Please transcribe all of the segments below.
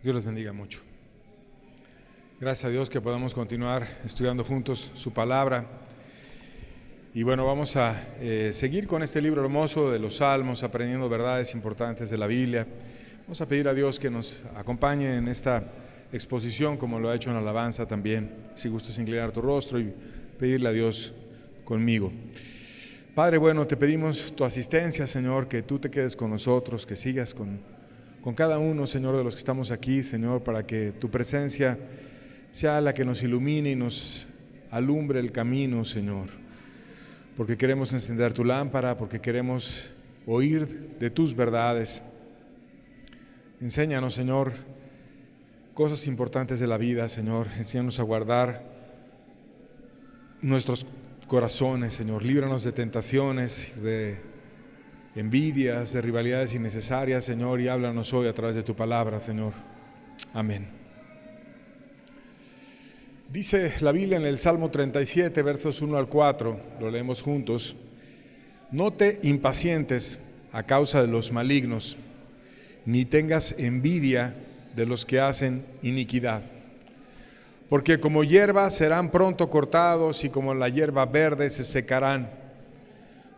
Dios les bendiga mucho. Gracias a Dios que podamos continuar estudiando juntos su palabra. Y bueno, vamos a seguir con este libro hermoso de los Salmos, aprendiendo verdades importantes de la Biblia. Vamos a pedir a Dios que nos acompañe en esta exposición, como lo ha hecho en alabanza también. Si gustas inclinar tu rostro y pedirle a Dios conmigo. Padre bueno, te pedimos tu asistencia, Señor, que tú te quedes con nosotros, que sigas con cada uno, Señor, de los que estamos aquí, Señor, para que tu presencia sea la que nos ilumine y nos alumbre el camino, Señor. Porque queremos encender tu lámpara, porque queremos oír de tus verdades. Enséñanos, Señor, cosas importantes de la vida, Señor. Enséñanos a guardar nuestros corazones, Señor. Líbranos de tentaciones, de envidias, de rivalidades innecesarias, Señor, y háblanos hoy a través de tu palabra, Señor. Amén. Dice la Biblia en el Salmo 37, versos 1 al 4, lo leemos juntos: No te impacientes a causa de los malignos, ni tengas envidia de los que hacen iniquidad, porque como hierba serán pronto cortados y como la hierba verde se secarán.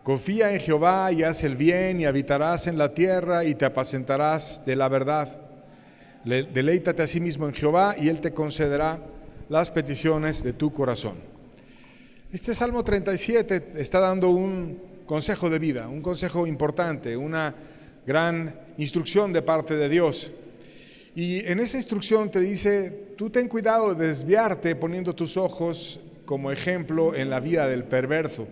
Confía en Jehová y haz el bien, y habitarás en la tierra y te apacentarás de la verdad. Deleítate a sí mismo en Jehová y Él te concederá las peticiones de tu corazón. Este Salmo 37 está dando un consejo de vida, un consejo importante, una gran instrucción de parte de Dios. Y en esa instrucción te dice: tú ten cuidado de desviarte poniendo tus ojos como ejemplo en la vida del perverso.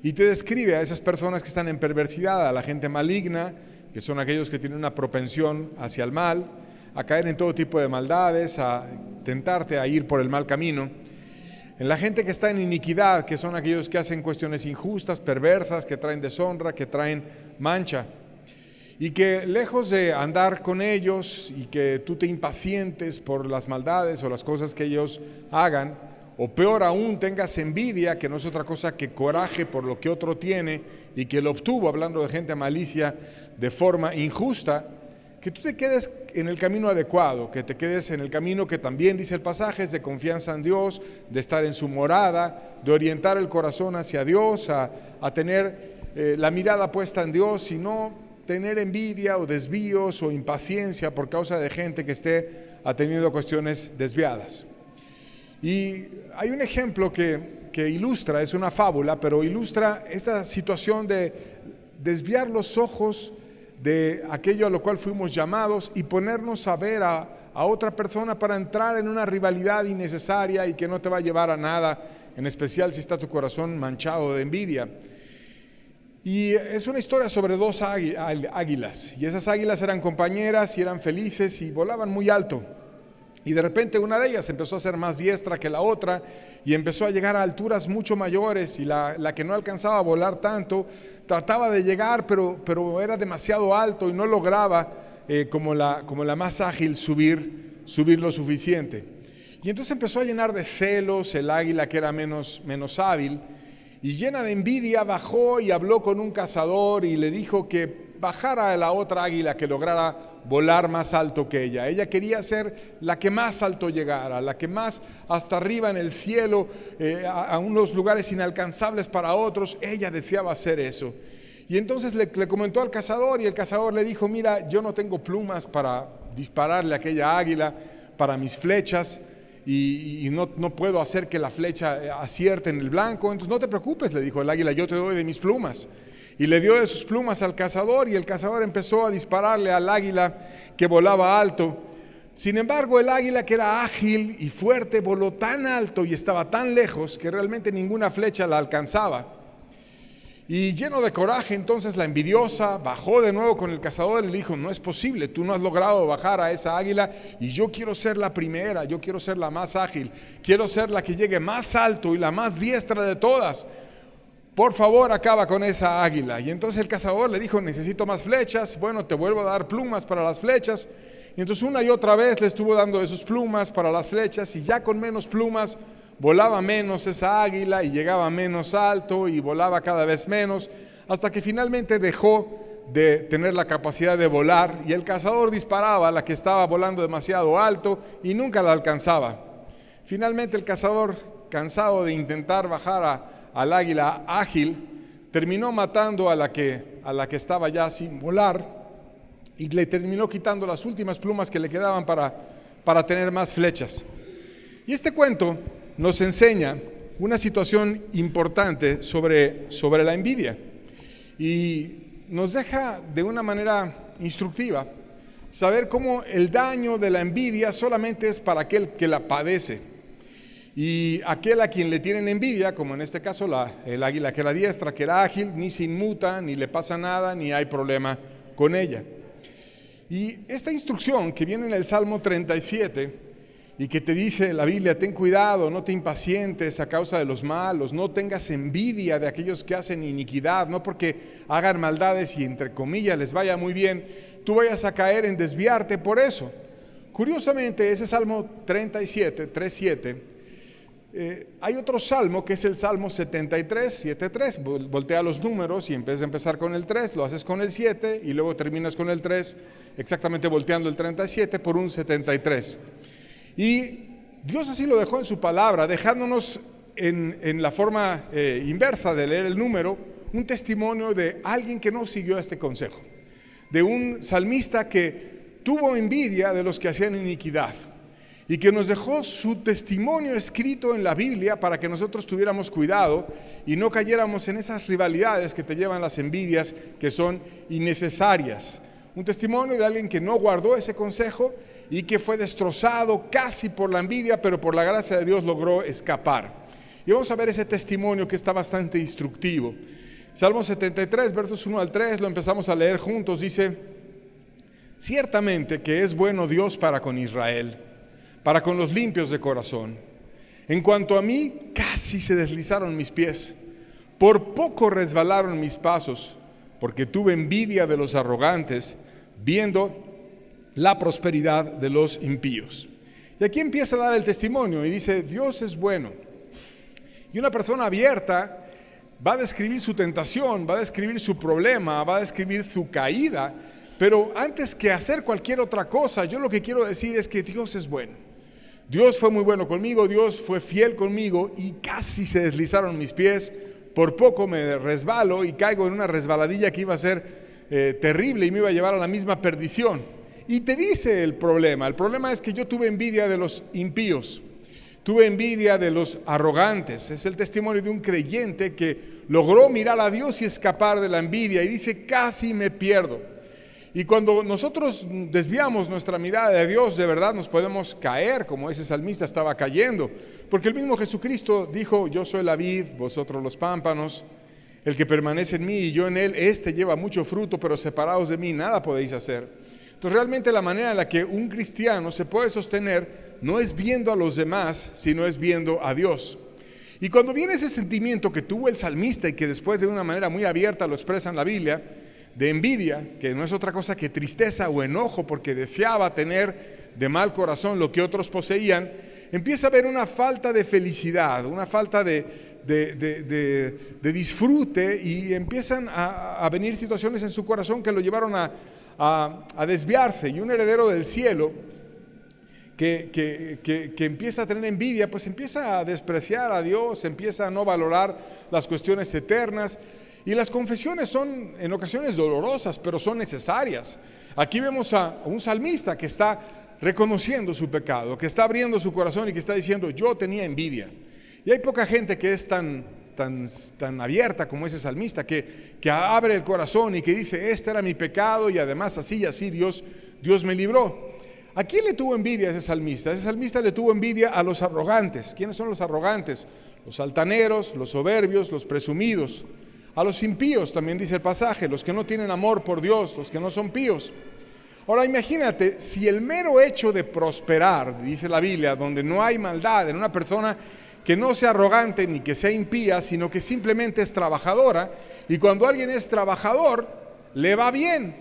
Y te describe a esas personas que están en perversidad, a la gente maligna, que son aquellos que tienen una propensión hacia el mal, a caer en todo tipo de maldades, a tentarte a ir por el mal camino. En la gente que está en iniquidad, que son aquellos que hacen cuestiones injustas, perversas, que traen deshonra, que traen mancha. Y que lejos de andar con ellos y que tú te impacientes por las maldades o las cosas que ellos hagan, o peor aún, tengas envidia, que no es otra cosa que coraje por lo que otro tiene y que lo obtuvo, hablando de gente malicia, de forma injusta, que tú te quedes en el camino adecuado, que te quedes en el camino que también dice el pasaje, es de confianza en Dios, de estar en su morada, de orientar el corazón hacia Dios, a tener la mirada puesta en Dios y no tener envidia o desvíos o impaciencia por causa de gente que esté atendiendo cuestiones desviadas. Y hay un ejemplo que ilustra, es una fábula, pero ilustra esta situación de desviar los ojos de aquello a lo cual fuimos llamados y ponernos a ver a otra persona para entrar en una rivalidad innecesaria y que no te va a llevar a nada, en especial si está tu corazón manchado de envidia. Y es una historia sobre dos águilas, y esas águilas eran compañeras y eran felices y volaban muy alto. Y de repente una de ellas empezó a ser más diestra que la otra y empezó a llegar a alturas mucho mayores, y la que no alcanzaba a volar tanto trataba de llegar, pero era demasiado alto y no lograba como la más ágil subir lo suficiente. Y entonces empezó a llenar de celos el águila que era menos hábil, y llena de envidia bajó y habló con un cazador y le dijo que bajara a la otra águila que lograra volar más alto que ella. Ella quería ser la que más alto llegara, la que más hasta arriba en el cielo, a unos lugares inalcanzables para otros. Ella deseaba hacer eso. Y entonces le comentó al cazador, y el cazador le dijo: mira, yo no tengo plumas para dispararle a aquella águila para mis flechas, y no puedo hacer que la flecha acierte en el blanco. Entonces no te preocupes, le dijo el águila, yo te doy de mis plumas. Y le dio de sus plumas al cazador, y el cazador empezó a dispararle al águila que volaba alto. Sin embargo, el águila, que era ágil y fuerte, voló tan alto y estaba tan lejos que realmente ninguna flecha la alcanzaba. Y lleno de coraje, entonces la envidiosa bajó de nuevo con el cazador y le dijo: no es posible, tú no has logrado bajar a esa águila y yo quiero ser la primera, yo quiero ser la más ágil, quiero ser la que llegue más alto y la más diestra de todas. Por favor, acaba con esa águila. Y entonces el cazador le dijo: necesito más flechas. Bueno, te vuelvo a dar plumas para las flechas. Y entonces una y otra vez le estuvo dando de sus plumas para las flechas, y ya con menos plumas volaba menos esa águila y llegaba menos alto y volaba cada vez menos, hasta que finalmente dejó de tener la capacidad de volar y el cazador disparaba a la que estaba volando demasiado alto y nunca la alcanzaba. Finalmente el cazador, cansado de intentar bajar al águila ágil, terminó matando a la que estaba ya sin volar y le terminó quitando las últimas plumas que le quedaban para tener más flechas. Y este cuento nos enseña una situación importante sobre la envidia y nos deja de una manera instructiva saber cómo el daño de la envidia solamente es para aquel que la padece. Y aquel a quien le tienen envidia, como en este caso el águila que era diestra, que era ágil, ni se inmuta, ni le pasa nada, ni hay problema con ella. Y esta instrucción que viene en el Salmo 37 y que te dice la Biblia, ten cuidado, no te impacientes a causa de los malos, no tengas envidia de aquellos que hacen iniquidad, no porque hagan maldades y entre comillas les vaya muy bien, tú vayas a caer en desviarte por eso. Curiosamente, ese Salmo 37, 3:7, hay otro salmo que es el Salmo 73, 7:3. Voltea los números y en vez de empezar con el 3, lo haces con el 7 y luego terminas con el 3, exactamente volteando el 37 por un 73. Y Dios así lo dejó en su palabra, dejándonos en la forma inversa de leer el número, un testimonio de alguien que no siguió este consejo, de un salmista que tuvo envidia de los que hacían iniquidad y que nos dejó su testimonio escrito en la Biblia para que nosotros tuviéramos cuidado y no cayéramos en esas rivalidades que te llevan las envidias que son innecesarias. Un testimonio de alguien que no guardó ese consejo y que fue destrozado casi por la envidia, pero por la gracia de Dios logró escapar. Y vamos a ver ese testimonio que está bastante instructivo. Salmo 73, versos 1 al 3, lo empezamos a leer juntos. Dice: ciertamente que es bueno Dios para con Israel, para con los limpios de corazón. En cuanto a mí, casi se deslizaron mis pies, por poco resbalaron mis pasos, porque tuve envidia de los arrogantes, viendo la prosperidad de los impíos. Y aquí empieza a dar el testimonio y dice: Dios es bueno. Y una persona abierta va a describir su tentación, va a describir su problema, va a describir su caída, pero antes que hacer cualquier otra cosa, yo lo que quiero decir es que Dios es bueno. Dios fue muy bueno conmigo, Dios fue fiel conmigo y casi se deslizaron mis pies, por poco me resbalo y caigo en una resbaladilla que iba a ser terrible y me iba a llevar a la misma perdición. Y te dice el problema es que yo tuve envidia de los impíos, tuve envidia de los arrogantes. Es el testimonio de un creyente que logró mirar a Dios y escapar de la envidia y dice: casi me pierdo. Y cuando nosotros desviamos nuestra mirada de Dios, de verdad nos podemos caer como ese salmista estaba cayendo, porque el mismo Jesucristo dijo: yo soy la vid, vosotros los pámpanos, el que permanece en mí y yo en él, este lleva mucho fruto, pero separados de mí nada podéis hacer. Entonces realmente la manera en la que un cristiano se puede sostener no es viendo a los demás, sino es viendo a Dios. Y cuando viene ese sentimiento que tuvo el salmista y que después de una manera muy abierta lo expresa en la Biblia, de envidia, que no es otra cosa que tristeza o enojo porque deseaba tener de mal corazón lo que otros poseían, empieza a haber una falta de felicidad, una falta de disfrute y empiezan a venir situaciones en su corazón que lo llevaron a desviarse. Y un heredero del cielo que empieza a tener envidia, pues empieza a despreciar a Dios, empieza a no valorar las cuestiones eternas. Y las confesiones son en ocasiones dolorosas, pero son necesarias. Aquí vemos a un salmista que está reconociendo su pecado, que está abriendo su corazón y que está diciendo: yo tenía envidia. Y hay poca gente que es tan abierta como ese salmista, que abre el corazón y que dice: este era mi pecado y además así y así Dios me libró. ¿A quién le tuvo envidia ese salmista? Ese salmista le tuvo envidia a los arrogantes. ¿Quiénes son los arrogantes? Los altaneros, los soberbios, los presumidos. A los impíos también dice el pasaje, los que no tienen amor por Dios, los que no son píos. Ahora imagínate, si el mero hecho de prosperar, dice la Biblia, donde no hay maldad en una persona que no sea arrogante ni que sea impía, sino que simplemente es trabajadora, y cuando alguien es trabajador, le va bien.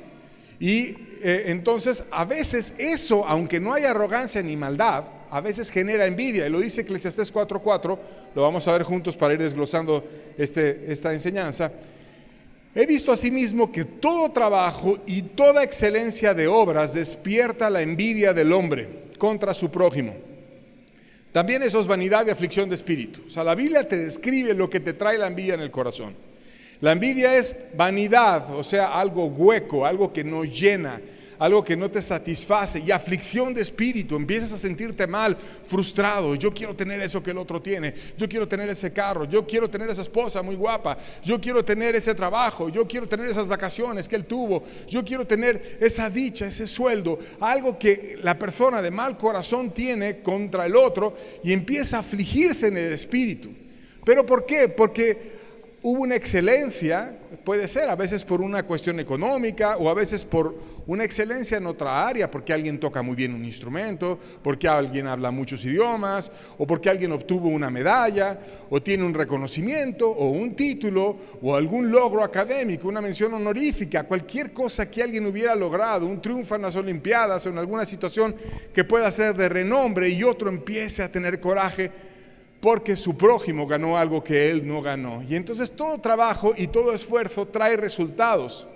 Y entonces a veces eso, aunque no hay arrogancia ni maldad, a veces genera envidia, y lo dice Eclesiastés 4:4, lo vamos a ver juntos para ir desglosando esta enseñanza. He visto asimismo que todo trabajo y toda excelencia de obras despierta la envidia del hombre contra su prójimo. También eso es vanidad y aflicción de espíritu. O sea, la Biblia te describe lo que te trae la envidia en el corazón. La envidia es vanidad, o sea, algo hueco, algo que no llena, algo que no te satisface, y aflicción de espíritu. Empiezas a sentirte mal, frustrado. Yo quiero tener eso que el otro tiene, yo quiero tener ese carro, yo quiero tener esa esposa muy guapa, yo quiero tener ese trabajo, yo quiero tener esas vacaciones que él tuvo, yo quiero tener esa dicha, ese sueldo, algo que la persona de mal corazón tiene contra el otro, y empieza a afligirse en el espíritu. ¿Pero por qué? Porque hubo una excelencia, puede ser a veces por una cuestión económica, o a veces por una excelencia en otra área, porque alguien toca muy bien un instrumento, porque alguien habla muchos idiomas, o porque alguien obtuvo una medalla, o tiene un reconocimiento, o un título, o algún logro académico, una mención honorífica, cualquier cosa que alguien hubiera logrado, un triunfo en las Olimpiadas o en alguna situación que pueda ser de renombre, y otro empiece a tener coraje porque su prójimo ganó algo que él no ganó. Y entonces todo trabajo y todo esfuerzo trae resultados.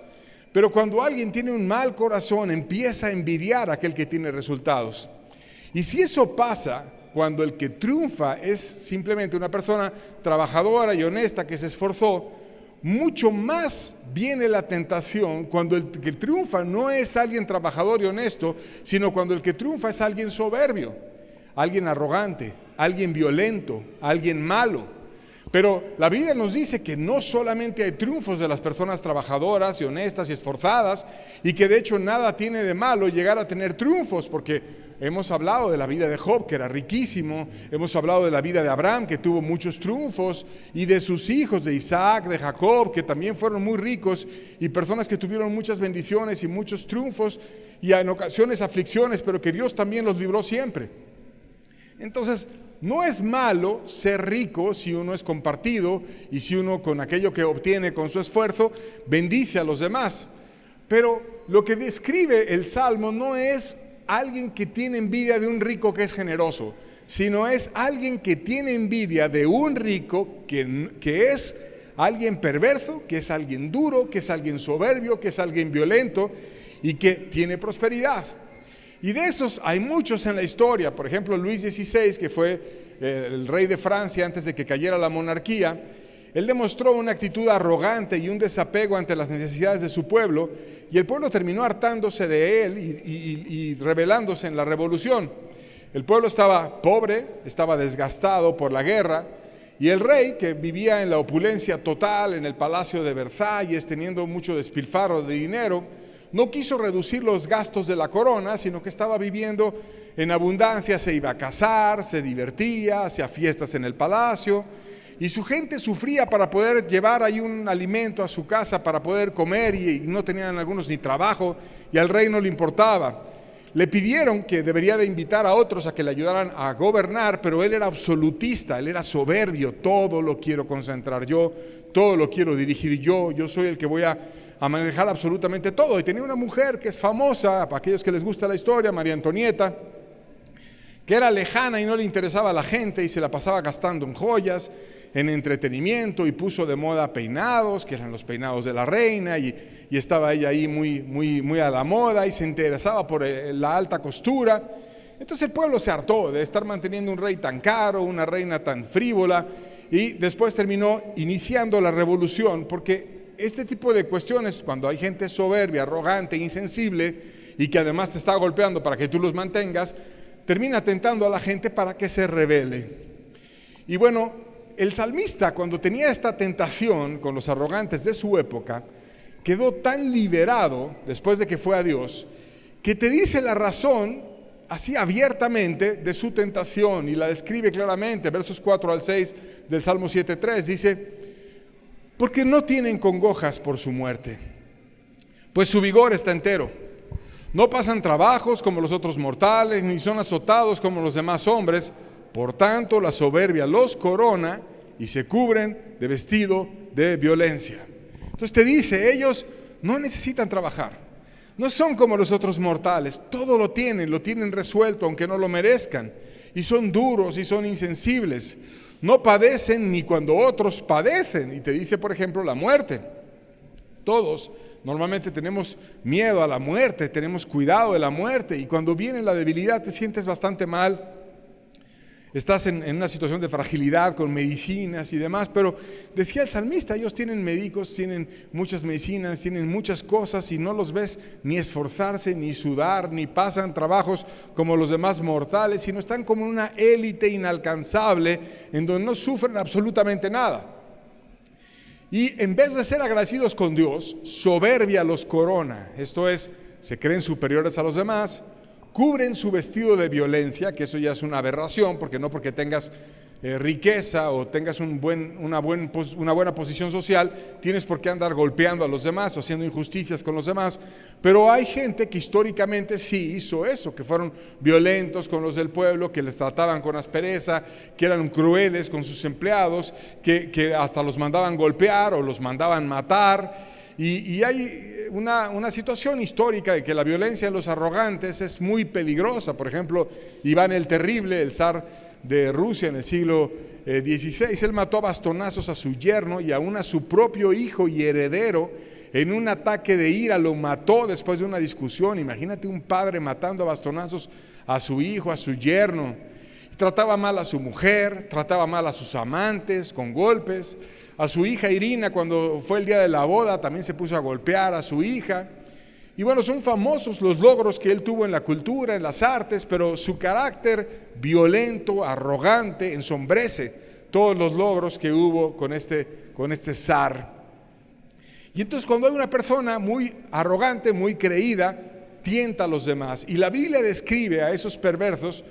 Pero cuando alguien tiene un mal corazón, empieza a envidiar a aquel que tiene resultados. Y si eso pasa, cuando el que triunfa es simplemente una persona trabajadora y honesta que se esforzó, mucho más viene la tentación cuando el que triunfa no es alguien trabajador y honesto, sino cuando el que triunfa es alguien soberbio, alguien arrogante, alguien violento, alguien malo. Pero la Biblia nos dice que no solamente hay triunfos de las personas trabajadoras y honestas y esforzadas, y que de hecho nada tiene de malo llegar a tener triunfos, porque hemos hablado de la vida de Job, que era riquísimo, hemos hablado de la vida de Abraham, que tuvo muchos triunfos, y de sus hijos, de Isaac, de Jacob, que también fueron muy ricos, y personas que tuvieron muchas bendiciones y muchos triunfos, y en ocasiones aflicciones, pero que Dios también los libró siempre. Entonces, no es malo ser rico si uno es compartido y si uno con aquello que obtiene con su esfuerzo bendice a los demás. Pero lo que describe el Salmo no es alguien que tiene envidia de un rico que es generoso, sino es alguien que tiene envidia de un rico que es alguien perverso, que es alguien duro, que es alguien soberbio, que es alguien violento y que tiene prosperidad. Y de esos hay muchos en la historia. Por ejemplo, Luis XVI, que fue el rey de Francia antes de que cayera la monarquía, él demostró una actitud arrogante y un desapego ante las necesidades de su pueblo, y el pueblo terminó hartándose de él y rebelándose en la revolución. El pueblo estaba pobre, estaba desgastado por la guerra, y el rey, que vivía en la opulencia total en el palacio de Versalles, teniendo mucho despilfarro de dinero, no quiso reducir los gastos de la corona, sino que estaba viviendo en abundancia. Se iba a casar, se divertía, hacía fiestas en el palacio, y su gente sufría para poder llevar ahí un alimento a su casa para poder comer, y no tenían algunos ni trabajo, y al rey no le importaba. Le pidieron que debería de invitar a otros a que le ayudaran a gobernar, pero él era absolutista, él era soberbio. Todo lo quiero concentrar yo, todo lo quiero dirigir yo soy el que voy a manejar absolutamente todo. Y tenía una mujer que es famosa, para aquellos que les gusta la historia, María Antonieta, que era lejana y no le interesaba a la gente y se la pasaba gastando en joyas, en entretenimiento, y puso de moda peinados, que eran los peinados de la reina, y estaba ella ahí muy a la moda, y se interesaba por la alta costura. Entonces el pueblo se hartó de estar manteniendo un rey tan caro, una reina tan frívola, y después terminó iniciando la revolución, porque este tipo de cuestiones, cuando hay gente soberbia, arrogante, insensible, y que además te está golpeando para que tú los mantengas, termina tentando a la gente para que se rebele. Y bueno, el salmista, cuando tenía esta tentación con los arrogantes de su época, quedó tan liberado después de que fue a Dios, que te dice la razón así abiertamente de su tentación, y la describe claramente, versos 4 al 6 del Salmo 7:3, dice: porque no tienen congojas por su muerte, pues su vigor está entero. No pasan trabajos como los otros mortales, ni son azotados como los demás hombres. Por tanto, la soberbia los corona y se cubren de vestido de violencia. Entonces te dice, ellos no necesitan trabajar. No son como los otros mortales. Todo lo tienen resuelto, aunque no lo merezcan. Y son duros y son insensibles. No padecen ni cuando otros padecen. Y te dice, por ejemplo, la muerte. Todos normalmente tenemos miedo a la muerte, tenemos cuidado de la muerte, y cuando viene la debilidad te sientes bastante mal. Estás en una situación de fragilidad con medicinas y demás, pero decía el salmista, ellos tienen médicos, tienen muchas medicinas, tienen muchas cosas y no los ves ni esforzarse, ni sudar, ni pasan trabajos como los demás mortales, sino están como en una élite inalcanzable en donde no sufren absolutamente nada. Y en vez de ser agradecidos con Dios, soberbia los corona, esto es, se creen superiores a los demás, cubren su vestido de violencia, que eso ya es una aberración, porque no porque tengas riqueza o tengas una buena posición social, tienes por qué andar golpeando a los demás o haciendo injusticias con los demás. Pero hay gente que históricamente sí hizo eso, que fueron violentos con los del pueblo, que les trataban con aspereza, que eran crueles con sus empleados, que hasta los mandaban golpear o los mandaban matar. Y hay una situación histórica de que la violencia de los arrogantes es muy peligrosa. Por ejemplo, Iván el Terrible, el zar de Rusia en el siglo XVI, él mató a bastonazos a su yerno y aún a su propio hijo y heredero. En un ataque de ira lo mató después de una discusión. Imagínate un padre matando a bastonazos a su hijo, a su yerno. Trataba mal a su mujer, trataba mal a sus amantes con golpes. A su hija Irina, cuando fue el día de la boda, también se puso a golpear a su hija. Y bueno, son famosos los logros que él tuvo en la cultura, en las artes, pero su carácter violento, arrogante, ensombrece todos los logros que hubo con este zar. Y entonces cuando hay una persona muy arrogante, muy creída, tienta a los demás. Y la Biblia describe a esos perversos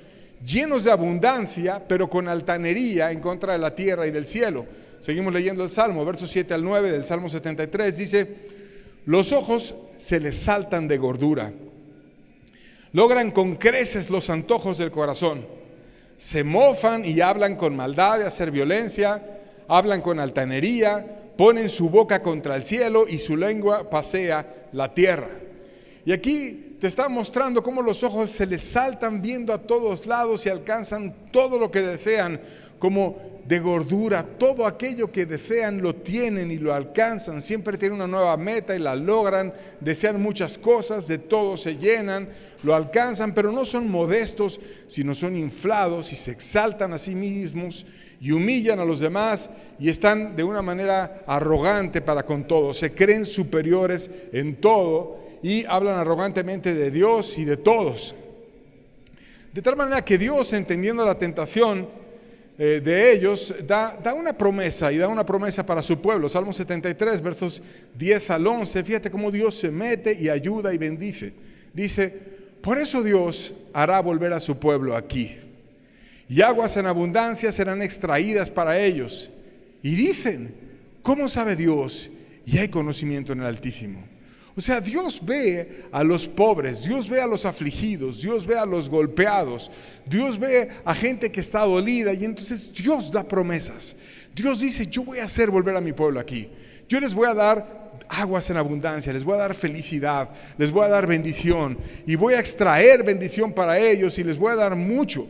llenos de abundancia, pero con altanería en contra de la tierra y del cielo. Seguimos leyendo el Salmo, versos 7 al 9 del Salmo 73, dice: los ojos se les saltan de gordura, logran con creces los antojos del corazón, se mofan y hablan con maldad de hacer violencia, hablan con altanería, ponen su boca contra el cielo y su lengua pasea la tierra. Y aquí te está mostrando cómo los ojos se les saltan viendo a todos lados y alcanzan todo lo que desean, como de gordura, todo aquello que desean lo tienen y lo alcanzan, siempre tienen una nueva meta y la logran, desean muchas cosas, de todo se llenan, lo alcanzan, pero no son modestos, sino son inflados y se exaltan a sí mismos y humillan a los demás y están de una manera arrogante para con todo, se creen superiores en todo y hablan arrogantemente de Dios y de todos. De tal manera que Dios, entendiendo la tentación de ellos, da una promesa, y da una promesa para su pueblo. Salmo 73, versos 10 al 11, fíjate cómo Dios se mete y ayuda y bendice. Dice: por eso Dios hará volver a su pueblo aquí, y aguas en abundancia serán extraídas para ellos. Y dicen: ¿cómo sabe Dios? Y hay conocimiento en el Altísimo. O sea, Dios ve a los pobres, Dios ve a los afligidos, Dios ve a los golpeados, Dios ve a gente que está dolida, y entonces Dios da promesas. Dios dice: yo voy a hacer volver a mi pueblo aquí, yo les voy a dar aguas en abundancia, les voy a dar felicidad, les voy a dar bendición, y voy a extraer bendición para ellos, y les voy a dar mucho.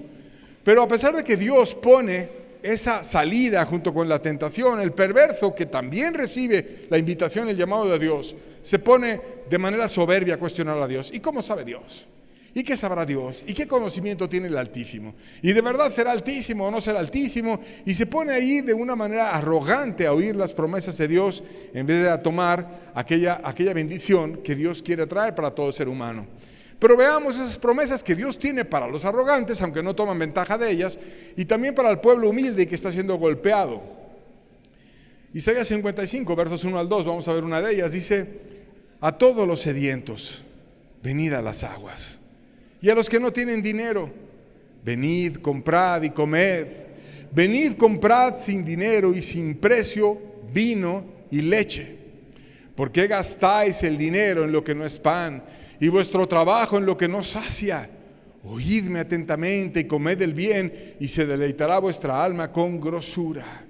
Pero a pesar de que Dios pone esa salida junto con la tentación, el perverso, que también recibe la invitación, el llamado de Dios, se pone de manera soberbia a cuestionar a Dios. ¿Y cómo sabe Dios? ¿Y qué sabrá Dios? ¿Y qué conocimiento tiene el Altísimo? ¿Y de verdad será Altísimo o no será Altísimo? Y se pone ahí de una manera arrogante a oír las promesas de Dios, en vez de a tomar aquella bendición que Dios quiere traer para todo ser humano. Pero veamos esas promesas que Dios tiene para los arrogantes, aunque no toman ventaja de ellas, y también para el pueblo humilde que está siendo golpeado. Isaías 55, versos 1 al 2, vamos a ver una de ellas. Dice: a todos los sedientos, venid a las aguas, y a los que no tienen dinero, venid, comprad y comed. Venid, comprad sin dinero y sin precio vino y leche. ¿Por qué gastáis el dinero en lo que no es pan, y vuestro trabajo en lo que no sacia? Oídme atentamente y comed el bien, y se deleitará vuestra alma con grosura.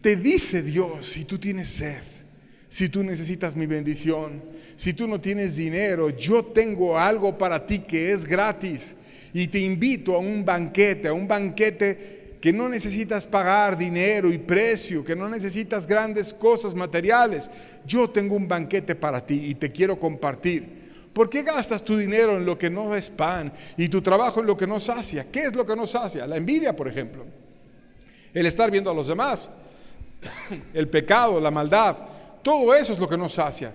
Te dice Dios: si tú tienes sed, si tú necesitas mi bendición, si tú no tienes dinero, yo tengo algo para ti que es gratis, y te invito a un banquete que no necesitas pagar dinero y precio, que no necesitas grandes cosas materiales. Yo tengo un banquete para ti y te quiero compartir. ¿Por qué gastas tu dinero en lo que no es pan y tu trabajo en lo que no sacia? ¿Qué es lo que no sacia? La envidia, por ejemplo. El estar viendo a los demás. El pecado, la maldad. Todo eso es lo que nos sacia.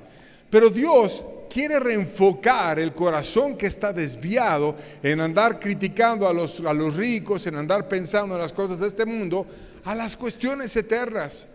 Pero Dios quiere reenfocar el corazón que está desviado en andar criticando a los ricos, en andar pensando en las cosas de este mundo, a las cuestiones eternas.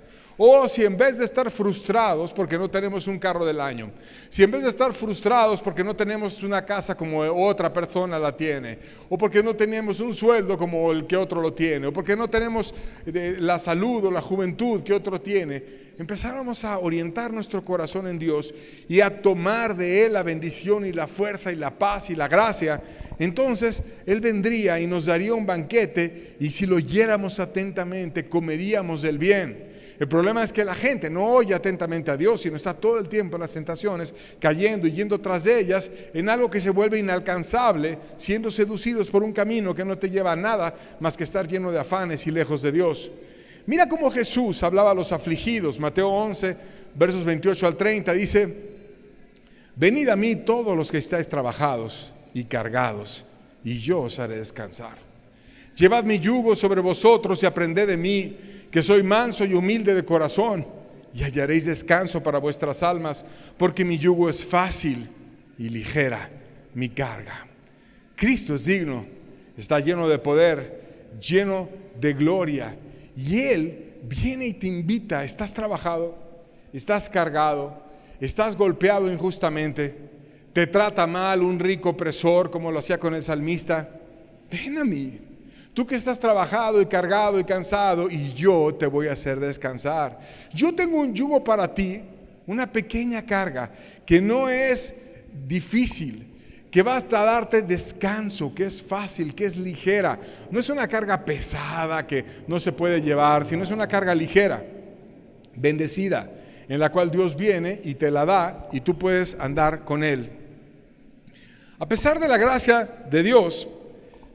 O si en vez de estar frustrados porque no tenemos un carro del año, si en vez de estar frustrados porque no tenemos una casa como otra persona la tiene, o porque no tenemos un sueldo como el que otro lo tiene, o porque no tenemos la salud o la juventud que otro tiene, empezáramos a orientar nuestro corazón en Dios y a tomar de Él la bendición y la fuerza y la paz y la gracia, entonces Él vendría y nos daría un banquete, y si lo oyéramos atentamente comeríamos del bien. El problema es que la gente no oye atentamente a Dios, sino está todo el tiempo en las tentaciones, cayendo y yendo tras de ellas en algo que se vuelve inalcanzable, siendo seducidos por un camino que no te lleva a nada más que estar lleno de afanes y lejos de Dios. Mira cómo Jesús hablaba a los afligidos. Mateo 11, versos 28 al 30, dice: venid a mí todos los que estáis trabajados y cargados, y yo os haré descansar. Llevad mi yugo sobre vosotros y aprended de mí, que soy manso y humilde de corazón, y hallaréis descanso para vuestras almas, porque mi yugo es fácil y ligera mi carga. Cristo es digno, está lleno de poder, lleno de gloria, y Él viene y te invita. ¿Estás trabajado? ¿Estás cargado? ¿Estás golpeado injustamente? ¿Te trata mal un rico opresor como lo hacía con el salmista? Ven a mí. Tú que estás trabajado y cargado y cansado, y yo te voy a hacer descansar. Yo tengo un yugo para ti, una pequeña carga que no es difícil, que va a darte descanso, que es fácil, que es ligera. No es una carga pesada que no se puede llevar, sino es una carga ligera, bendecida, en la cual Dios viene y te la da y tú puedes andar con Él. A pesar de la gracia de Dios,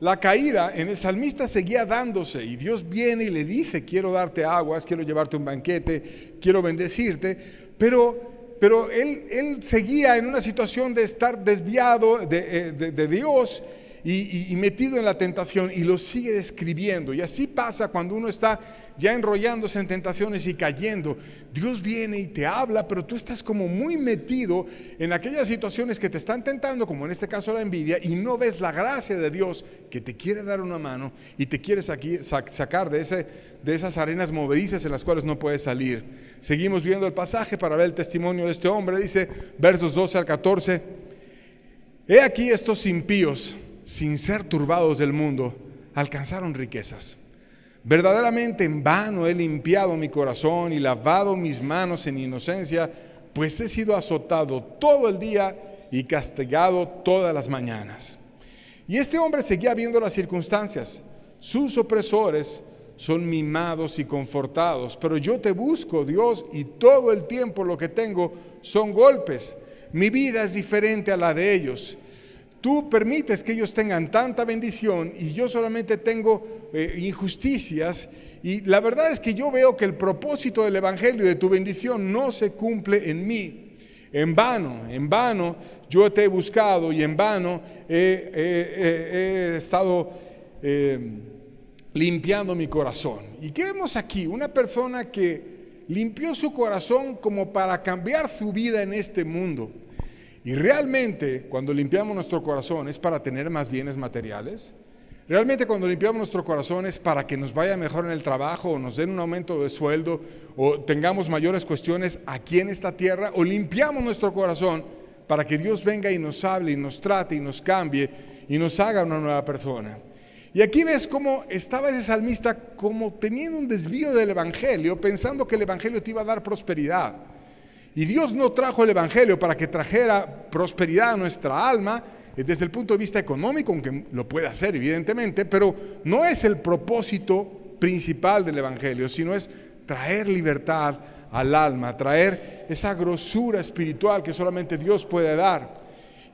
la caída en el salmista seguía dándose, y Dios viene y le dice: quiero darte aguas, quiero llevarte un banquete, quiero bendecirte, pero él seguía en una situación de estar desviado de Dios y metido en la tentación, y lo sigue describiendo. Y así pasa cuando uno está ya enrollándose en tentaciones y cayendo. Dios viene y te habla, pero tú estás como muy metido en aquellas situaciones que te están tentando, como en este caso la envidia, y no ves la gracia de Dios que te quiere dar una mano y te quiere sacar de esas arenas movedizas en las cuales no puedes salir. Seguimos viendo el pasaje para ver el testimonio de este hombre. Dice, versos 12 al 14: he aquí estos impíos, sin ser turbados del mundo, alcanzaron riquezas. Verdaderamente en vano he limpiado mi corazón y lavado mis manos en inocencia, pues he sido azotado todo el día y castigado todas las mañanas. Y este hombre seguía viendo las circunstancias. Sus opresores son mimados y confortados, pero yo te busco, Dios, y todo el tiempo lo que tengo son golpes. Mi vida es diferente a la de ellos. Tú permites que ellos tengan tanta bendición y yo solamente tengo injusticias, y la verdad es que yo veo que el propósito del evangelio y de tu bendición no se cumple en mí. En vano yo te he buscado, y en vano he estado limpiando mi corazón. ¿Y qué vemos aquí? Una persona que limpió su corazón como para cambiar su vida en este mundo. Y realmente cuando limpiamos nuestro corazón es para tener más bienes materiales. Realmente cuando limpiamos nuestro corazón es para que nos vaya mejor en el trabajo, o nos den un aumento de sueldo, o tengamos mayores cuestiones aquí en esta tierra. O limpiamos nuestro corazón para que Dios venga y nos hable y nos trate y nos cambie y nos haga una nueva persona. Y aquí ves cómo estaba ese salmista como teniendo un desvío del evangelio, pensando que el evangelio te iba a dar prosperidad. Y Dios no trajo el evangelio para que trajera prosperidad a nuestra alma desde el punto de vista económico, aunque lo puede hacer evidentemente, pero no es el propósito principal del evangelio, sino es traer libertad al alma, traer esa grosura espiritual que solamente Dios puede dar.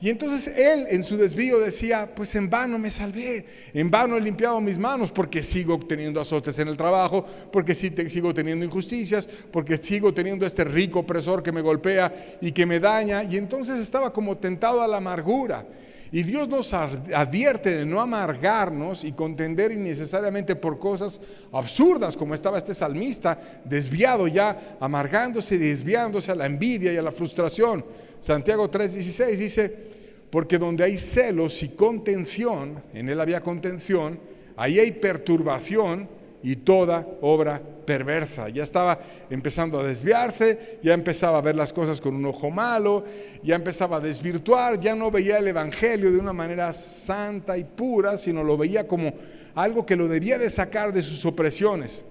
Y entonces él en su desvío decía, pues en vano me salvé, en vano he limpiado mis manos, porque sigo teniendo azotes en el trabajo, porque sigo teniendo injusticias, porque sigo teniendo este rico opresor que me golpea y que me daña. Y entonces estaba como tentado a la amargura. Y Dios nos advierte de no amargarnos y contender innecesariamente por cosas absurdas, como estaba este salmista, desviado ya, amargándose y desviándose a la envidia y a la frustración. Santiago 3:16 dice, porque donde hay celos y contención, en él había contención, ahí hay perturbación y toda obra perversa. Ya estaba empezando a desviarse, ya empezaba a ver las cosas con un ojo malo, ya empezaba a desvirtuar, ya no veía el evangelio de una manera santa y pura, sino lo veía como algo que lo debía de sacar de sus opresiones.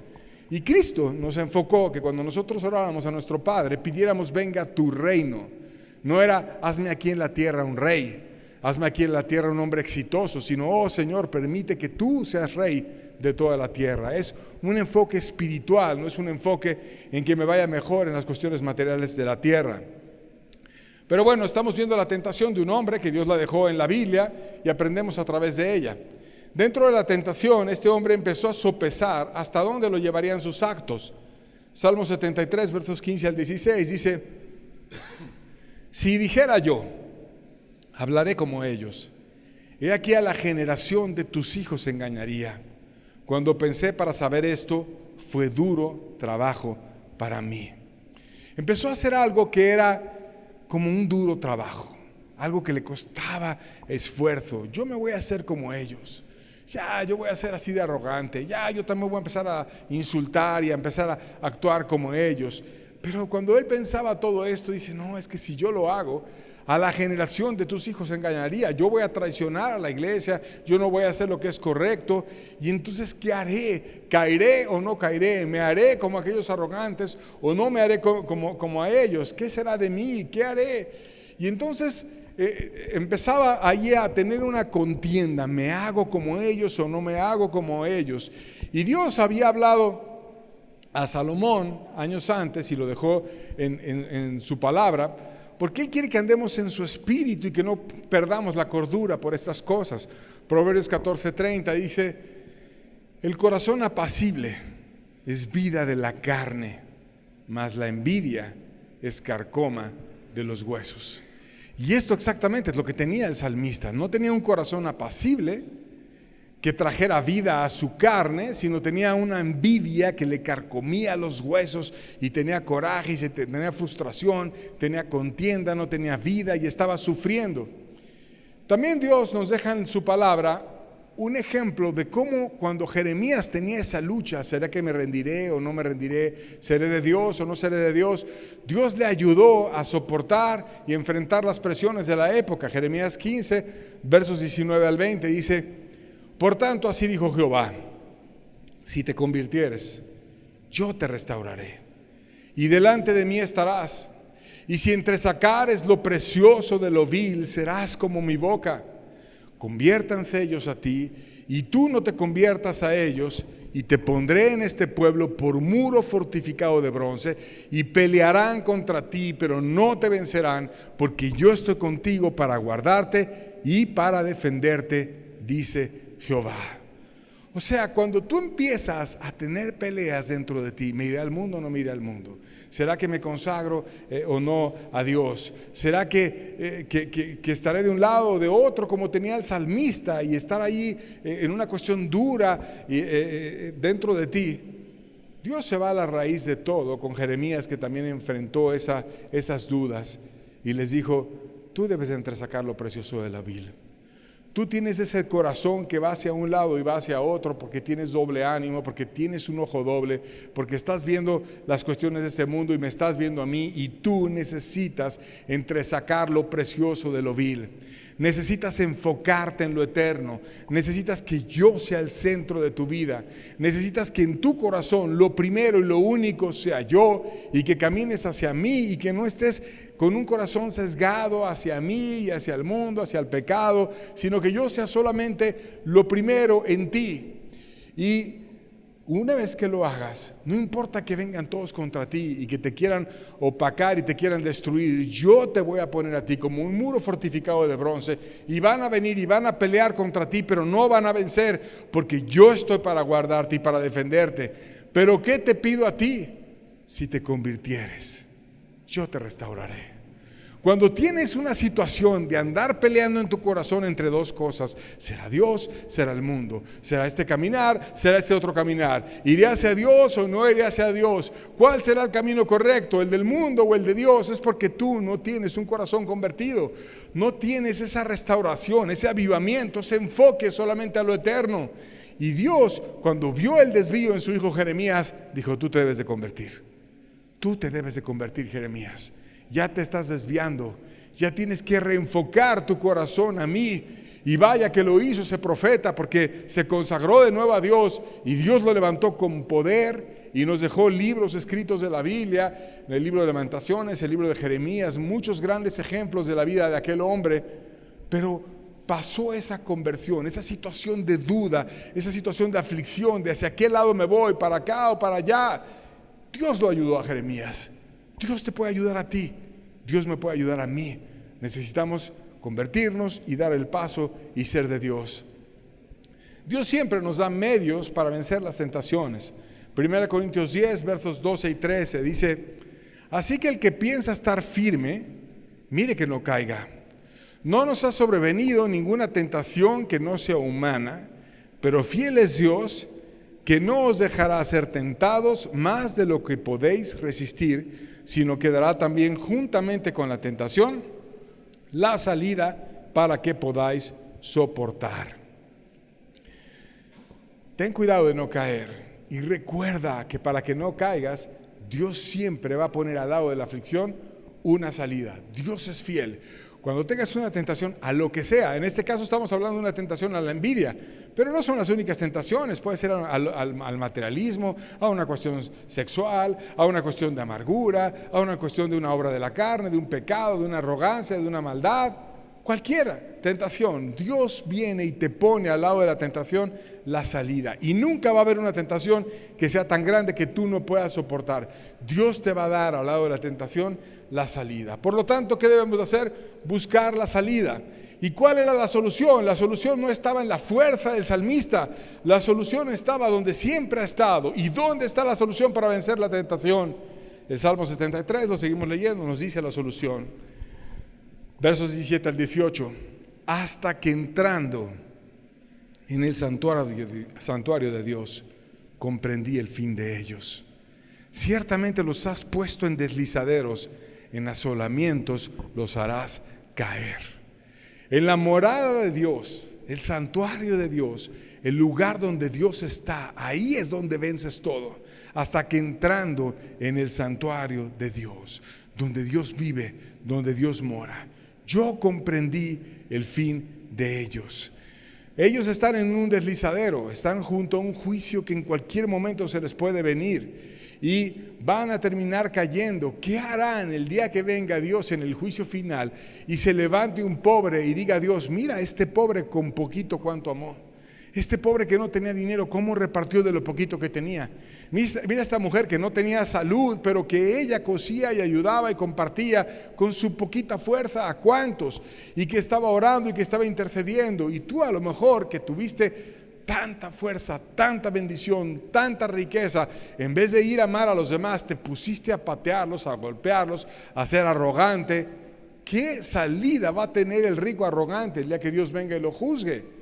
Y Cristo nos enfocó que cuando nosotros oráramos a nuestro Padre, pidiéramos venga tu reino. No era hazme aquí en la tierra un rey, hazme aquí en la tierra un hombre exitoso, sino oh Señor, permite que tú seas rey de toda la tierra. Es un enfoque espiritual, no es un enfoque en que me vaya mejor en las cuestiones materiales de la tierra. Pero bueno, estamos viendo la tentación de un hombre que Dios la dejó en la Biblia y aprendemos a través de ella. Dentro de la tentación, este hombre empezó a sopesar hasta dónde lo llevarían sus actos. Salmo 73, versos 15 al 16, dice: si dijera yo, hablaré como ellos, he aquí a la generación de tus hijos engañaría. Cuando pensé para saber esto, fue duro trabajo para mí. Empezó a hacer algo que era como un duro trabajo, algo que le costaba esfuerzo. Yo me voy a hacer como ellos. Ya, yo voy a ser así de arrogante. Ya, yo también voy a empezar a insultar y a empezar a actuar como ellos. Pero cuando él pensaba todo esto, dice, no, es que si yo lo hago, a la generación de tus hijos engañaría. Yo voy a traicionar a la iglesia, yo no voy a hacer lo que es correcto. Y entonces, ¿qué haré? ¿Caeré o no caeré? ¿Me haré como aquellos arrogantes o no me haré como a ellos? ¿Qué será de mí? ¿Qué haré? Y entonces empezaba allí a tener una contienda. ¿Me hago como ellos o no me hago como ellos? Y Dios había hablado a Salomón años antes y lo dejó en su palabra, porque Él quiere que andemos en su espíritu y que no perdamos la cordura por estas cosas. Proverbios 14:30 dice: el corazón apacible es vida de la carne, mas la envidia es carcoma de los huesos. Y esto exactamente es lo que tenía el salmista. No tenía un corazón apacible que trajera vida a su carne, sino tenía una envidia que le carcomía los huesos y tenía coraje y tenía frustración, tenía contienda, no tenía vida y estaba sufriendo. También Dios nos deja en su palabra un ejemplo de cómo cuando Jeremías tenía esa lucha, ¿será que me rendiré o no me rendiré? ¿Seré de Dios o no seré de Dios? Dios le ayudó a soportar y enfrentar las presiones de la época. Jeremías 15, versos 19 al 20 dice: por tanto, así dijo Jehová, si te convirtieres, yo te restauraré, y delante de mí estarás, y si entresacares lo precioso de lo vil, serás como mi boca. Conviértanse ellos a ti, y tú no te conviertas a ellos, y te pondré en este pueblo por muro fortificado de bronce, y pelearán contra ti, pero no te vencerán, porque yo estoy contigo para guardarte y para defenderte, dice Jehová. O sea, cuando tú empiezas a tener peleas dentro de ti, ¿me iré al mundo o no me iré al mundo? ¿Será que me consagro o no a Dios? ¿Será que estaré de un lado o de otro como tenía el salmista y estar ahí en una cuestión dura dentro de ti? Dios se va a la raíz de todo con Jeremías, que también enfrentó esas dudas y les dijo: tú debes de entresacar lo precioso de la vil. Tú tienes ese corazón que va hacia un lado y va hacia otro porque tienes doble ánimo, porque tienes un ojo doble, porque estás viendo las cuestiones de este mundo y me estás viendo a mí, y tú necesitas entresacar lo precioso de lo vil. Necesitas enfocarte en lo eterno. Necesitas que yo sea el centro de tu vida. Necesitas que en tu corazón lo primero y lo único sea yo, y que camines hacia mí y que no estés con un corazón sesgado hacia mí y hacia el mundo, hacia el pecado, sino que yo sea solamente lo primero en ti. Y Una vez que lo hagas, no importa que vengan todos contra ti y que te quieran opacar y te quieran destruir, yo te voy a poner a ti como un muro fortificado de bronce y van a venir y van a pelear contra ti, pero no van a vencer, porque yo estoy para guardarte y para defenderte. Pero ¿qué te pido a ti? Si te convirtieres, yo te restauraré. Cuando tienes una situación de andar peleando en tu corazón entre dos cosas, será Dios, será el mundo, será este caminar, será este otro caminar, iré hacia Dios o no iré hacia Dios, ¿cuál será el camino correcto, el del mundo o el de Dios? Es porque tú no tienes un corazón convertido, no tienes esa restauración, ese avivamiento, ese enfoque solamente a lo eterno. Y Dios, cuando vio el desvío en su hijo Jeremías, dijo: tú te debes de convertir, tú te debes de convertir, Jeremías. Ya te estás desviando, ya tienes que reenfocar tu corazón a mí. Y vaya que lo hizo ese profeta, porque se consagró de nuevo a Dios y Dios lo levantó con poder y nos dejó libros escritos de la Biblia, el libro de Lamentaciones, el libro de Jeremías, muchos grandes ejemplos de la vida de aquel hombre. Pero pasó esa conversión, esa situación de duda, esa situación de aflicción, de hacia qué lado me voy, para acá o para allá. Dios lo ayudó a Jeremías. Dios te puede ayudar a ti, Dios me puede ayudar a mí. Necesitamos convertirnos y dar el paso y ser de Dios. Dios siempre nos da medios para vencer las tentaciones. 1 Corintios 10, versos 12 y 13 dice: así que el que piensa estar firme, mire que no caiga. No nos ha sobrevenido ninguna tentación que no sea humana, pero fiel es Dios, que no os dejará ser tentados más de lo que podéis resistir, sino que dará también juntamente con la tentación la salida para que podáis soportar. Ten cuidado de no caer y recuerda que para que no caigas, Dios siempre va a poner al lado de la aflicción una salida. Dios es fiel. Cuando tengas una tentación a lo que sea, en este caso estamos hablando de una tentación a la envidia, pero no son las únicas tentaciones, puede ser al materialismo, a una cuestión sexual, a una cuestión de amargura, a una cuestión de una obra de la carne, de un pecado, de una arrogancia, de una maldad, cualquiera tentación. Dios viene y te pone al lado de la tentación la salida, y nunca va a haber una tentación que sea tan grande que tú no puedas soportar. Dios te va a dar al lado de la tentación la salida. Por lo tanto, ¿qué debemos hacer? Buscar la salida. ¿Y cuál era la solución? La solución no estaba en la fuerza del salmista, la solución estaba donde siempre ha estado. ¿Y dónde está la solución para vencer la tentación? El Salmo 73, lo seguimos leyendo, nos dice la solución. Versos 17 al 18: hasta que entrando en el santuario de Dios, comprendí el fin de ellos. Ciertamente los has puesto en deslizaderos, en asolamientos los harás caer. En la morada de Dios, el santuario de Dios, el lugar donde Dios está, ahí es donde vences todo. Hasta que entrando en el santuario de Dios, donde Dios vive, donde Dios mora, yo comprendí el fin de ellos. Ellos están en un deslizadero, están junto a un juicio que en cualquier momento se les puede venir y van a terminar cayendo. ¿Qué harán el día que venga Dios en el juicio final y se levante un pobre y diga a Dios: mira, este pobre con poquito cuánto amó? Este pobre que no tenía dinero, ¿cómo repartió de lo poquito que tenía? Mira esta mujer que no tenía salud, pero que ella cosía y ayudaba y compartía con su poquita fuerza a cuantos, y que estaba orando y que estaba intercediendo. Y tú a lo mejor que tuviste tanta fuerza, tanta bendición, tanta riqueza, en vez de ir a amar a los demás, te pusiste a patearlos, a golpearlos, a ser arrogante. ¿Qué salida va a tener el rico arrogante el día que Dios venga y lo juzgue?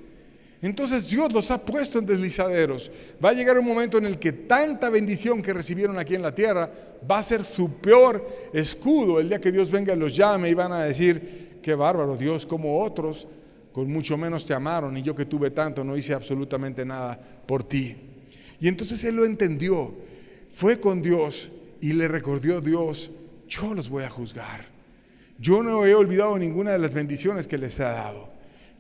Entonces Dios los ha puesto en deslizaderos. Va a llegar un momento en el que tanta bendición que recibieron aquí en la tierra va a ser su peor escudo el día que Dios venga y los llame, y van a decir: qué bárbaro Dios, como otros con mucho menos te amaron, y yo que tuve tanto no hice absolutamente nada por ti. Y entonces él lo entendió, fue con Dios y le recordó a Dios: yo los voy a juzgar. Yo no he olvidado ninguna de las bendiciones que les he dado.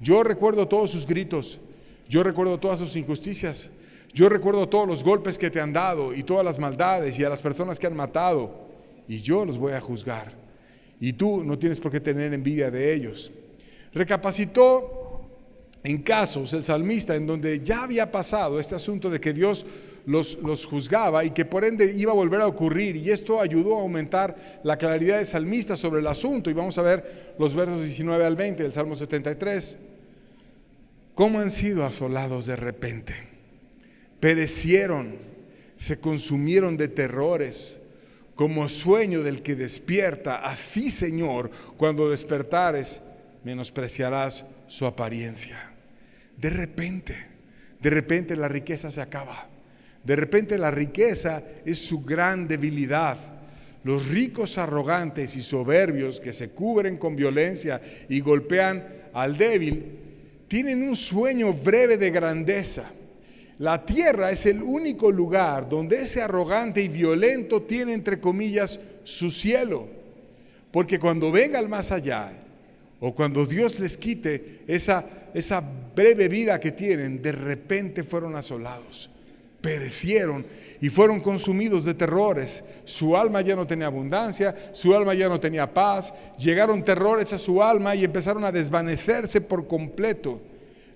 Yo recuerdo todos sus gritos, yo recuerdo todas sus injusticias, yo recuerdo todos los golpes que te han dado y todas las maldades y a las personas que han matado, y yo los voy a juzgar. Y tú no tienes por qué tener envidia de ellos. Recapacitó en casos el salmista en donde ya había pasado este asunto de que Dios los juzgaba y que por ende iba a volver a ocurrir, y esto ayudó a aumentar la claridad del salmista sobre el asunto. Y vamos a ver los versos 19 al 20 del Salmo 73. ¿Cómo han sido asolados de repente? Perecieron, se consumieron de terrores, como sueño del que despierta. Así, Señor, cuando despertares, menospreciarás su apariencia. De repente la riqueza se acaba. De repente la riqueza es su gran debilidad. Los ricos arrogantes y soberbios que se cubren con violencia y golpean al débil, tienen un sueño breve de grandeza. La tierra es el único lugar donde ese arrogante y violento tiene, entre comillas, su cielo. Porque cuando venga el más allá, o cuando Dios les quite esa breve vida que tienen, de repente fueron asolados, perecieron y fueron consumidos de terrores. Su alma ya no tenía abundancia, su alma ya no tenía paz. Llegaron terrores a su alma y empezaron a desvanecerse por completo.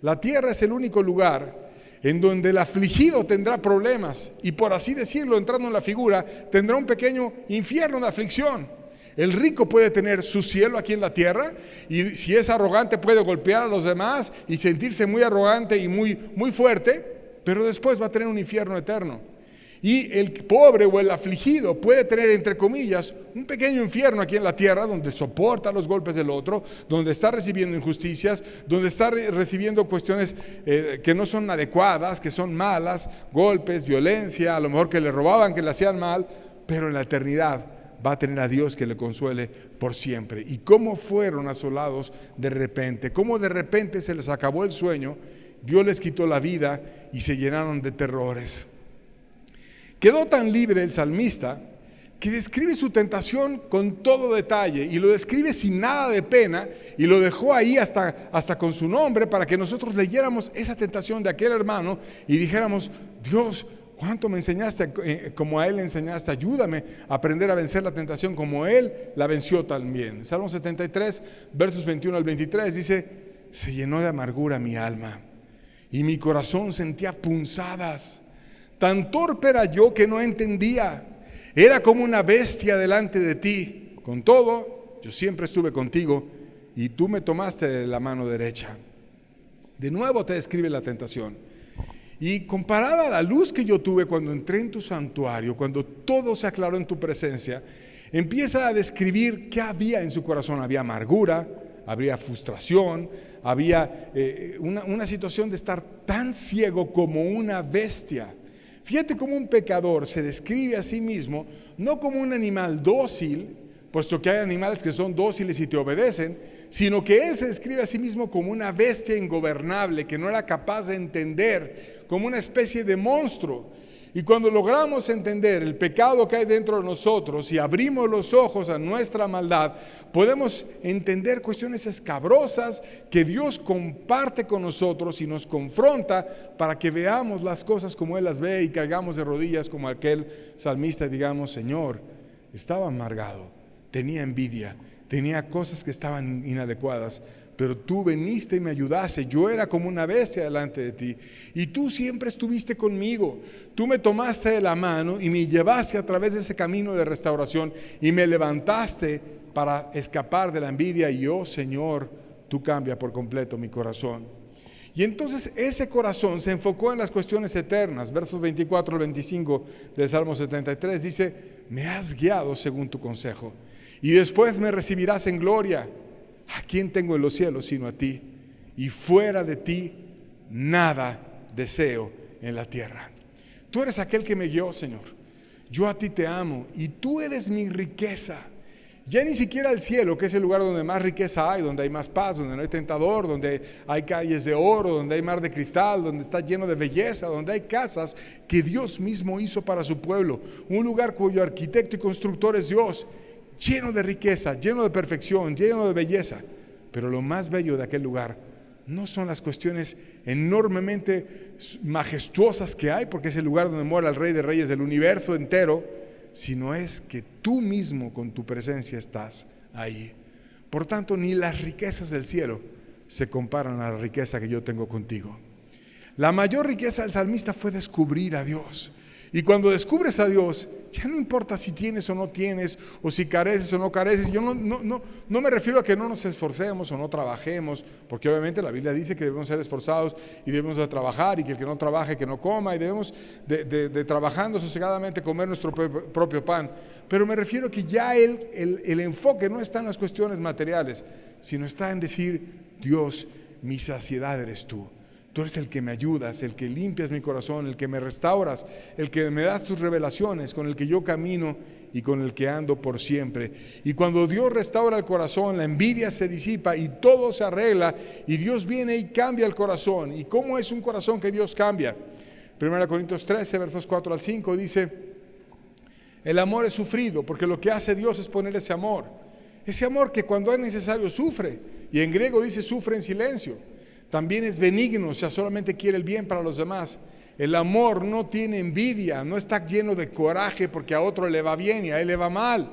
La tierra es el único lugar en donde el afligido tendrá problemas y, por así decirlo, entrando en la figura, tendrá un pequeño infierno de aflicción. El rico puede tener su cielo aquí en la tierra, y si es arrogante puede golpear a los demás y sentirse muy arrogante y muy fuerte, pero después va a tener un infierno eterno. Y el pobre o el afligido puede tener, entre comillas, un pequeño infierno aquí en la tierra, donde soporta los golpes del otro, donde está recibiendo injusticias, donde está recibiendo cuestiones que no son adecuadas, que son malas, golpes, violencia, a lo mejor que le robaban, que le hacían mal, pero en la eternidad va a tener a Dios que le consuele por siempre. Y cómo fueron asolados de repente, cómo de repente se les acabó el sueño, Dios les quitó la vida y se llenaron de terrores. Quedó tan libre el salmista que describe su tentación con todo detalle, y lo describe sin nada de pena, y lo dejó ahí hasta con su nombre, para que nosotros leyéramos esa tentación de aquel hermano y dijéramos: Dios, ¿cuánto me enseñaste como a él le enseñaste? Ayúdame a aprender a vencer la tentación como él la venció también. Salmo 73, versos 21 al 23 dice: se llenó de amargura mi alma y mi corazón sentía punzadas. Tan torpe era yo que no entendía. Era como una bestia delante de ti. Con todo, yo siempre estuve contigo y tú me tomaste de la mano derecha. De nuevo te describe la tentación. Y comparada a la luz que yo tuve cuando entré en tu santuario, cuando todo se aclaró en tu presencia, empieza a describir qué había en su corazón. Había amargura, había frustración, había una situación de estar tan ciego como una bestia. Fíjate cómo un pecador se describe a sí mismo no como un animal dócil, puesto que hay animales que son dóciles y te obedecen, sino que él se describe a sí mismo como una bestia ingobernable que no era capaz de entender, como una especie de monstruo. Y cuando logramos entender el pecado que hay dentro de nosotros y abrimos los ojos a nuestra maldad, podemos entender cuestiones escabrosas que Dios comparte con nosotros y nos confronta para que veamos las cosas como Él las ve y caigamos de rodillas como aquel salmista y digamos: Señor, estaba amargado, tenía envidia, tenía cosas que estaban inadecuadas, pero tú viniste y me ayudaste. Yo era como una bestia delante de ti y tú siempre estuviste conmigo. Tú me tomaste de la mano y me llevaste a través de ese camino de restauración y me levantaste para escapar de la envidia. Y oh Señor, tú cambias por completo mi corazón. Y entonces ese corazón se enfocó en las cuestiones eternas. Versos 24 al 25 del Salmo 73 dice: me has guiado según tu consejo y después me recibirás en gloria. ¿A quién tengo en los cielos sino a ti? Y fuera de ti nada deseo en la tierra. Tú eres aquel que me guió, Señor. Yo a ti te amo y tú eres mi riqueza. Ya ni siquiera el cielo, que es el lugar donde más riqueza hay, donde hay más paz, donde no hay tentador, donde hay calles de oro, donde hay mar de cristal, donde está lleno de belleza, donde hay casas que Dios mismo hizo para su pueblo. Un lugar cuyo arquitecto y constructor es Dios, lleno de riqueza, lleno de perfección, lleno de belleza. Pero lo más bello de aquel lugar no son las cuestiones enormemente majestuosas que hay, porque es el lugar donde mora el Rey de Reyes del universo entero, sino es que tú mismo con tu presencia estás ahí. Por tanto, ni las riquezas del cielo se comparan a la riqueza que yo tengo contigo. La mayor riqueza del salmista fue descubrir a Dios. Y cuando descubres a Dios, ya no importa si tienes o no tienes, o si careces o no careces. Yo no me refiero a que no nos esforcemos o no trabajemos, porque obviamente la Biblia dice que debemos ser esforzados y debemos de trabajar, y que el que no trabaje, que no coma, y debemos de trabajando sosegadamente comer nuestro propio pan. Pero me refiero a que ya el enfoque no está en las cuestiones materiales, sino está en decir: Dios, mi saciedad eres tú. Tú eres el que me ayudas, el que limpias mi corazón, el que me restauras, el que me das tus revelaciones, con el que yo camino y con el que ando por siempre. Y cuando Dios restaura el corazón, la envidia se disipa y todo se arregla, y Dios viene y cambia el corazón. ¿Y cómo es un corazón que Dios cambia? 1 Corintios 13, versos 4 al 5 dice: el amor es sufrido, porque lo que hace Dios es poner ese amor que cuando es necesario sufre, y en griego dice sufre en silencio. También es benigno, o sea, solamente quiere el bien para los demás. El amor no tiene envidia, no está lleno de coraje porque a otro le va bien y a él le va mal.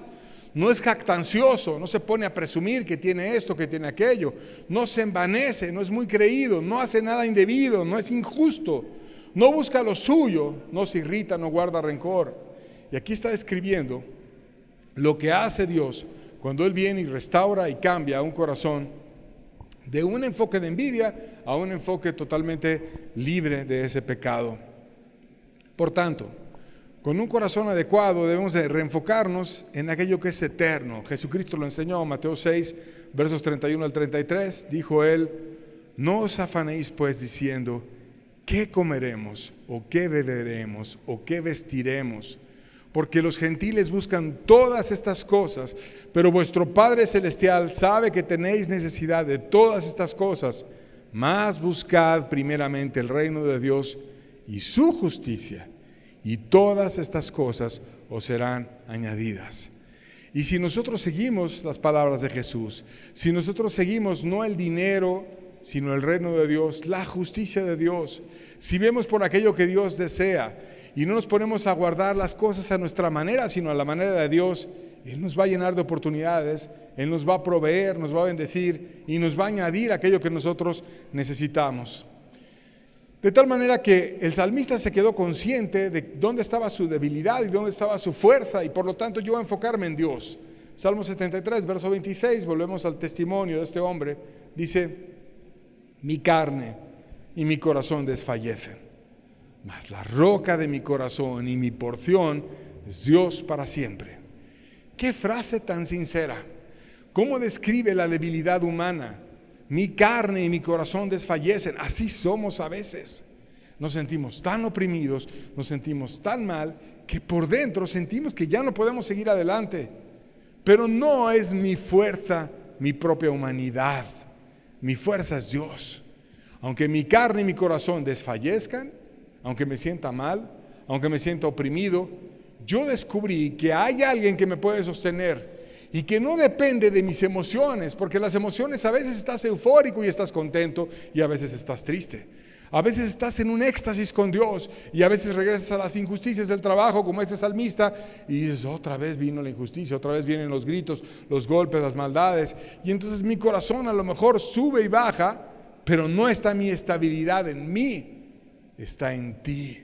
No es jactancioso, no se pone a presumir que tiene esto, que tiene aquello. No se envanece, no es muy creído, no hace nada indebido, no es injusto. No busca lo suyo, no se irrita, no guarda rencor. Y aquí está describiendo lo que hace Dios cuando Él viene y restaura y cambia un corazón de un enfoque de envidia a un enfoque totalmente libre de ese pecado. Por tanto, con un corazón adecuado debemos de reenfocarnos en aquello que es eterno. Jesucristo lo enseñó en Mateo 6, versos 31 al 33. Dijo Él: no os afanéis pues diciendo, ¿qué comeremos? ¿O qué beberemos? ¿O qué vestiremos? Porque los gentiles buscan todas estas cosas, pero vuestro Padre Celestial sabe que tenéis necesidad de todas estas cosas. Mas buscad primeramente el reino de Dios y su justicia, y todas estas cosas os serán añadidas. Y si nosotros seguimos las palabras de Jesús, si nosotros seguimos no el dinero, sino el reino de Dios, la justicia de Dios, si vemos por aquello que Dios desea, y no nos ponemos a guardar las cosas a nuestra manera, sino a la manera de Dios, Él nos va a llenar de oportunidades, Él nos va a proveer, nos va a bendecir y nos va a añadir aquello que nosotros necesitamos. De tal manera que el salmista se quedó consciente de dónde estaba su debilidad y dónde estaba su fuerza, y por lo tanto yo voy a enfocarme en Dios. Salmo 73, verso 26, volvemos al testimonio de este hombre, dice: mi carne y mi corazón desfallecen, mas la roca de mi corazón y mi porción es Dios para siempre. Qué frase tan sincera. ¿Cómo describe la debilidad humana? Mi carne y mi corazón desfallecen. Así somos a veces. Nos sentimos tan oprimidos, nos sentimos tan mal, que por dentro sentimos que ya no podemos seguir adelante. Pero no es mi fuerza, mi propia humanidad. Mi fuerza es Dios. Aunque mi carne y mi corazón desfallezcan, aunque me sienta mal, aunque me sienta oprimido, yo descubrí que hay alguien que me puede sostener y que no depende de mis emociones, porque las emociones a veces estás eufórico y estás contento, y a veces estás triste. A veces estás en un éxtasis con Dios, y a veces regresas a las injusticias del trabajo como este salmista y dices: otra vez vino la injusticia, otra vez vienen los gritos, los golpes, las maldades, y entonces mi corazón a lo mejor sube y baja, pero no está mi estabilidad en mí. Está en ti,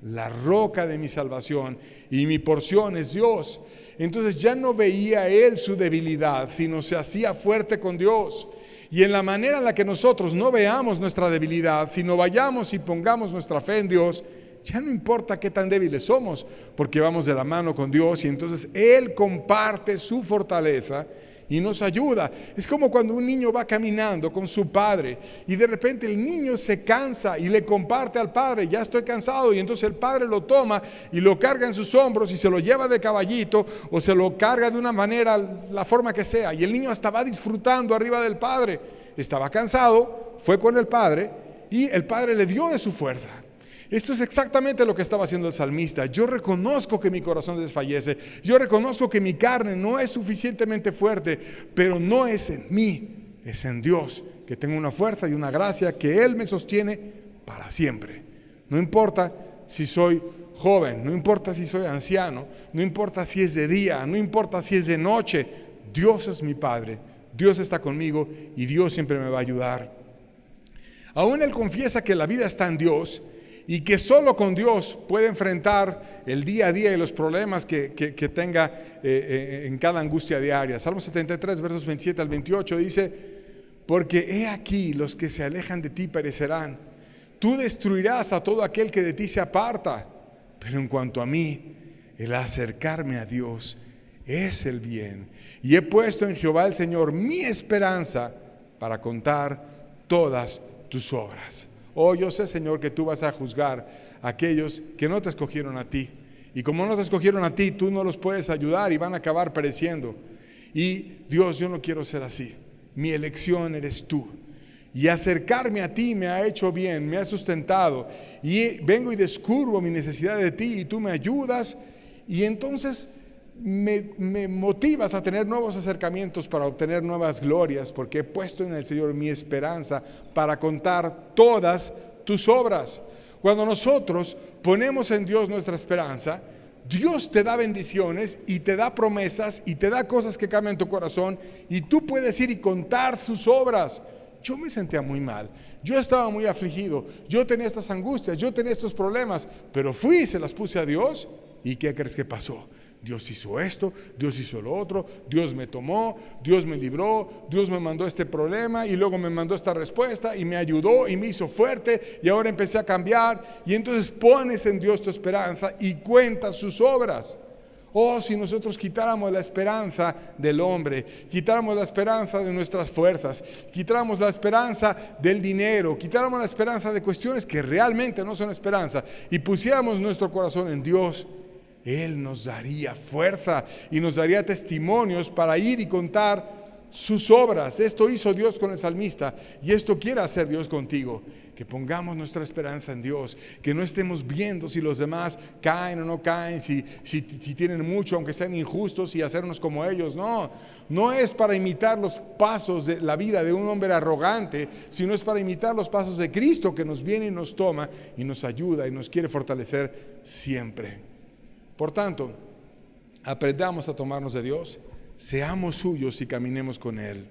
la roca de mi salvación, y mi porción es Dios. Entonces ya no veía él su debilidad, sino se hacía fuerte con Dios. Y en la manera en la que nosotros no veamos nuestra debilidad, sino vayamos y pongamos nuestra fe en Dios, ya no importa qué tan débiles somos, porque vamos de la mano con Dios, y entonces Él comparte su fortaleza y nos ayuda. Es como cuando un niño va caminando con su padre y de repente el niño se cansa y le comparte al padre: ya estoy cansado, y entonces el padre lo toma y lo carga en sus hombros y se lo lleva de caballito, o se lo carga de una manera, la forma que sea, y el niño hasta va disfrutando arriba del padre. Estaba cansado, fue con el padre y el padre le dio de su fuerza. Esto es exactamente lo que estaba haciendo el salmista. Yo reconozco que mi corazón desfallece, yo reconozco que mi carne no es suficientemente fuerte, pero no es en mí, es en Dios, que tengo una fuerza y una gracia que Él me sostiene para siempre. No importa si soy joven, no importa si soy anciano, no importa si es de día, no importa si es de noche, Dios es mi Padre, Dios está conmigo y Dios siempre me va a ayudar. Aún él confiesa que la vida está en Dios y que solo con Dios puede enfrentar el día a día y los problemas que tenga en cada angustia diaria. Salmo 73, versos 27 al 28 dice: porque he aquí los que se alejan de ti perecerán. Tú destruirás a todo aquel que de ti se aparta. Pero en cuanto a mí, el acercarme a Dios es el bien. Y he puesto en Jehová el Señor mi esperanza para contar todas tus obras. Oh, yo sé, Señor, que tú vas a juzgar a aquellos que no te escogieron a ti. Y como no te escogieron a ti, tú no los puedes ayudar y van a acabar pereciendo. Y Dios, yo no quiero ser así. Mi elección eres tú. Y acercarme a ti me ha hecho bien, me ha sustentado. Y vengo y descubro mi necesidad de ti y tú me ayudas. Y entonces me motivas a tener nuevos acercamientos para obtener nuevas glorias, porque he puesto en el Señor mi esperanza para contar todas tus obras. Cuando nosotros ponemos en Dios nuestra esperanza, Dios te da bendiciones y te da promesas y te da cosas que cambian tu corazón, y tú puedes ir y contar sus obras. Yo me sentía muy mal, yo estaba muy afligido, yo tenía estas angustias, yo tenía estos problemas, pero fui y se las puse a Dios. ¿Y qué crees que pasó? Dios hizo esto, Dios hizo lo otro, Dios me tomó, Dios me libró, Dios me mandó este problema y luego me mandó esta respuesta y me ayudó y me hizo fuerte y ahora empecé a cambiar. Y entonces pones en Dios tu esperanza y cuentas sus obras. Oh, si nosotros quitáramos la esperanza del hombre, quitáramos la esperanza de nuestras fuerzas, quitáramos la esperanza del dinero, quitáramos la esperanza de cuestiones que realmente no son esperanza y pusiéramos nuestro corazón en Dios, Él nos daría fuerza y nos daría testimonios para ir y contar sus obras. Esto hizo Dios con el salmista y esto quiere hacer Dios contigo. Que pongamos nuestra esperanza en Dios, que no estemos viendo si los demás caen o no caen, si tienen mucho, aunque sean injustos, y hacernos como ellos. No es para imitar los pasos de la vida de un hombre arrogante, sino es para imitar los pasos de Cristo, que nos viene y nos toma y nos ayuda y nos quiere fortalecer siempre. Por tanto, aprendamos a tomarnos de Dios, seamos suyos y caminemos con Él.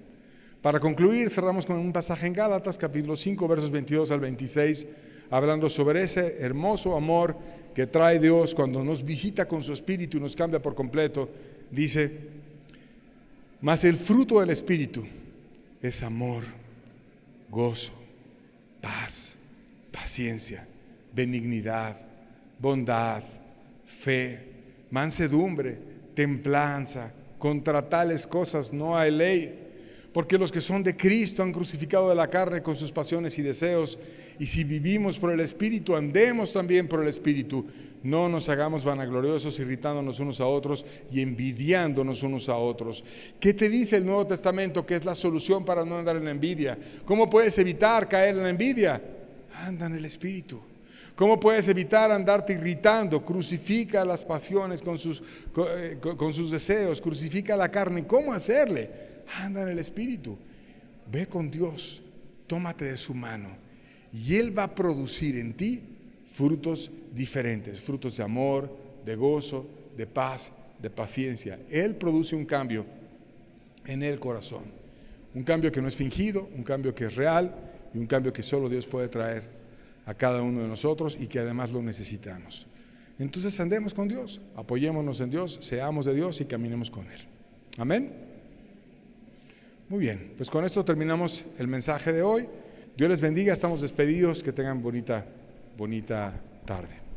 Para concluir, cerramos con un pasaje en Gálatas, capítulo 5, versos 22 al 26, hablando sobre ese hermoso amor que trae Dios cuando nos visita con su Espíritu y nos cambia por completo. Dice: mas el fruto del Espíritu es amor, gozo, paz, paciencia, benignidad, bondad, fe, mansedumbre, templanza. Contra tales cosas no hay ley. Porque los que son de Cristo han crucificado de la carne con sus pasiones y deseos. Y si vivimos por el Espíritu, andemos también por el Espíritu. No nos hagamos vanagloriosos, irritándonos unos a otros y envidiándonos unos a otros. ¿Qué te dice el Nuevo Testamento que es la solución para no andar en la envidia? ¿Cómo puedes evitar caer en la envidia? Anda en el Espíritu. ¿Cómo puedes evitar andarte irritando? Crucifica las pasiones con sus deseos, crucifica la carne. ¿Cómo hacerle? Anda en el Espíritu, ve con Dios, tómate de su mano y Él va a producir en ti frutos diferentes, frutos de amor, de gozo, de paz, de paciencia. Él produce un cambio en el corazón, un cambio que no es fingido, un cambio que es real y un cambio que solo Dios puede traer a cada uno de nosotros y que además lo necesitamos. Entonces andemos con Dios, apoyémonos en Dios, seamos de Dios y caminemos con Él. Amén. Muy bien, pues con esto terminamos el mensaje de hoy. Dios les bendiga, estamos despedidos, que tengan bonita tarde.